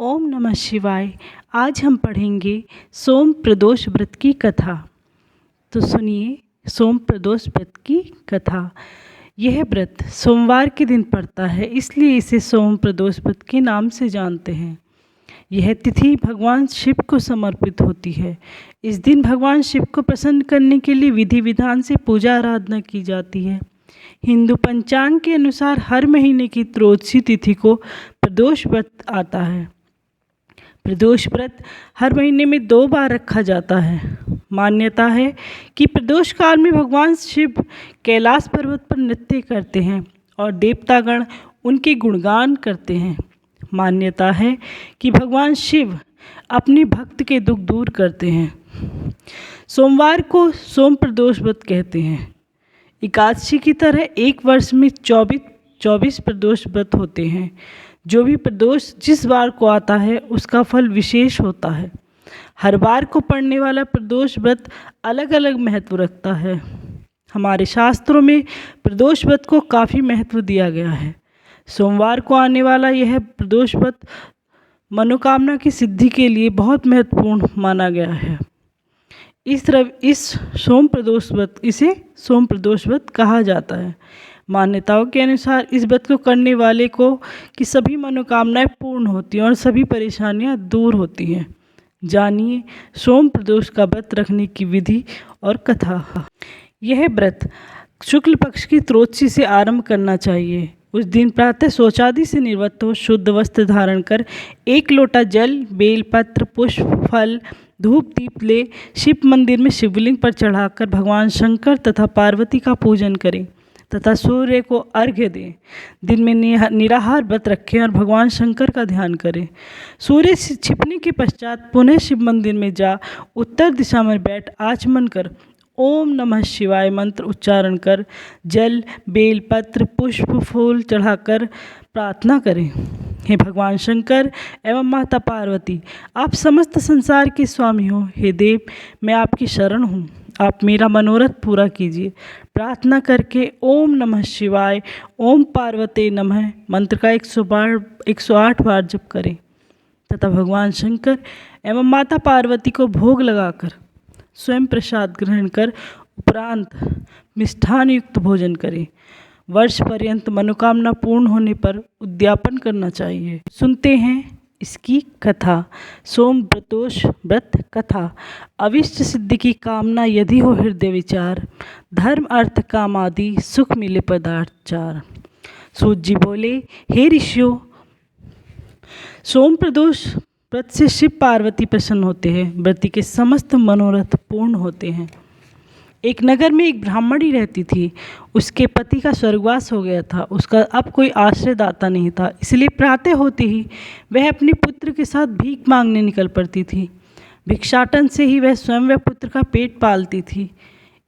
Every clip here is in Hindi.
ओम नमः शिवाय। आज हम पढ़ेंगे सोम प्रदोष व्रत की कथा। तो सुनिए सोम प्रदोष व्रत की कथा। यह व्रत सोमवार के दिन पड़ता है, इसलिए इसे सोम प्रदोष व्रत के नाम से जानते हैं। यह तिथि भगवान शिव को समर्पित होती है। इस दिन भगवान शिव को प्रसन्न करने के लिए विधि विधान से पूजा आराधना की जाती है। हिंदू पंचांग के अनुसार हर महीने की त्रयोदशी तिथि को प्रदोष व्रत आता है। प्रदोष व्रत हर महीने में 2 बार रखा जाता है। मान्यता है कि प्रदोष काल में भगवान शिव कैलाश पर्वत पर नृत्य करते हैं और देवतागण उनके गुणगान करते हैं। मान्यता है कि भगवान शिव अपने भक्त के दुख दूर करते हैं। सोमवार को सोम प्रदोष व्रत कहते हैं। एकादशी की तरह एक वर्ष में 24 प्रदोष व्रत होते हैं। जो भी प्रदोष जिस बार को आता है उसका फल विशेष होता है। हर बार को पड़ने वाला प्रदोष व्रत अलग अलग महत्व रखता है। हमारे शास्त्रों में प्रदोष व्रत को काफ़ी महत्व दिया गया है। सोमवार को आने वाला यह प्रदोष व्रत मनोकामना की सिद्धि के लिए बहुत महत्वपूर्ण माना गया है। इसे सोम प्रदोष व्रत कहा जाता है। मान्यताओं के अनुसार इस व्रत को करने वाले को की सभी मनोकामनाएं पूर्ण होती हैं और सभी परेशानियां दूर होती हैं। जानिए सोम प्रदोष का व्रत रखने की विधि और कथा। यह व्रत शुक्ल पक्ष की त्रयोदशी से आरंभ करना चाहिए। उस दिन प्रातः शौचादि से निवृत्त हो शुद्ध वस्त्र धारण कर 1 लोटा जल, बेलपत्र, पुष्प, फल, धूप दीप ले शिव मंदिर में शिवलिंग पर चढ़ाकर भगवान शंकर तथा पार्वती का पूजन करें तथा सूर्य को अर्घ्य दें। दिन में निराहार व्रत रखें और भगवान शंकर का ध्यान करें। सूर्य छिपने के पश्चात पुनः शिव मंदिर में जा उत्तर दिशा में बैठ आचमन कर ओम नमः शिवाय मंत्र उच्चारण कर जल, बेलपत्र, पुष्प, फूल चढ़ाकर प्रार्थना करें। हे भगवान शंकर एवं माता पार्वती, आप समस्त संसार के स्वामी हो। हे देव, मैं आपकी शरण हूँ, आप मेरा मनोरथ पूरा कीजिए। प्रार्थना करके ओम नमः शिवाय, ओम पार्वते नमः मंत्र का 108 बार जप करें तथा भगवान शंकर एवं माता पार्वती को भोग लगाकर स्वयं प्रसाद ग्रहण कर उपरांत मिष्ठान युक्त भोजन करें। वर्ष पर्यंत मनोकामना पूर्ण होने पर उद्यापन करना चाहिए। सुनते हैं इसकी कथा। सोम प्रदोष व्रत कथा। अविष्ट सिद्धि की कामना यदि हो हृदय विचार, धर्म अर्थ काम आदि सुख मिले पदार्थ चार। सूत जी बोले, हे ऋषियों, सोम प्रदोष व्रत से शिव पार्वती प्रसन्न होते हैं। व्रती के समस्त मनोरथ पूर्ण होते हैं। एक नगर में एक ब्राह्मणी रहती थी। उसके पति का स्वर्गवास हो गया था। उसका अब कोई आश्रयदाता नहीं था, इसलिए प्रातः होते ही वह अपने पुत्र के साथ भीख मांगने निकल पड़ती थी। भिक्षाटन से ही वह स्वयं व पुत्र का पेट पालती थी।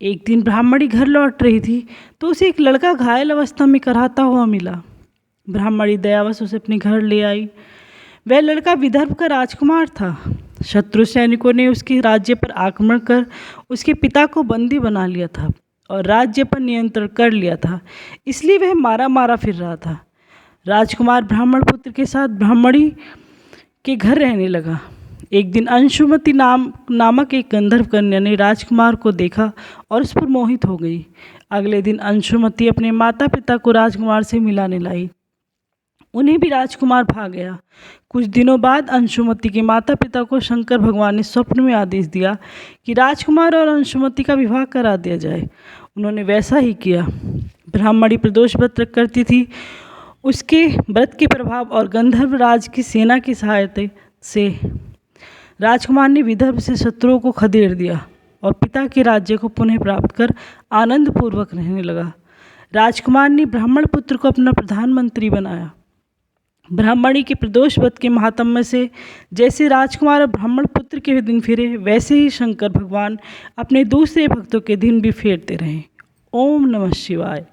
एक दिन ब्राह्मणी घर लौट रही थी तो उसे एक लड़का घायल अवस्था में कराहता हुआ मिला। ब्राह्मणी दयावश उसे अपने घर ले आई। वह लड़का विदर्भ का राजकुमार था। शत्रु सैनिकों ने उसके राज्य पर आक्रमण कर उसके पिता को बंदी बना लिया था और राज्य पर नियंत्रण कर लिया था, इसलिए वह मारा मारा फिर रहा था। राजकुमार ब्राह्मण पुत्र के साथ ब्राह्मणी के घर रहने लगा। एक दिन अंशुमति नामक एक गंधर्व कन्या ने राजकुमार को देखा और उस पर मोहित हो गई। अगले दिन अंशुमति अपने माता पिता को राजकुमार से मिलाने लाई। उन्हें भी राजकुमार भा गया। कुछ दिनों बाद अंशुमति के माता पिता को शंकर भगवान ने स्वप्न में आदेश दिया कि राजकुमार और अंशुमति का विवाह करा दिया जाए। उन्होंने वैसा ही किया। ब्राह्मणी प्रदोष व्रत करती थी। उसके व्रत के प्रभाव और गंधर्व राज की सेना की सहायता से राजकुमार ने विदर्भ से शत्रुओं को खदेड़ दिया और पिता के राज्य को पुनः प्राप्त कर आनंद पूर्वक रहने लगा। राजकुमार ने ब्राह्मण पुत्र को अपना प्रधानमंत्री बनाया। ब्राह्मणी के प्रदोष व्रत के महात्म्य से जैसे राजकुमार और ब्राह्मण पुत्र के दिन फिरे, वैसे ही शंकर भगवान अपने दूसरे भक्तों के दिन भी फेरते रहे। ओम नमः शिवाय।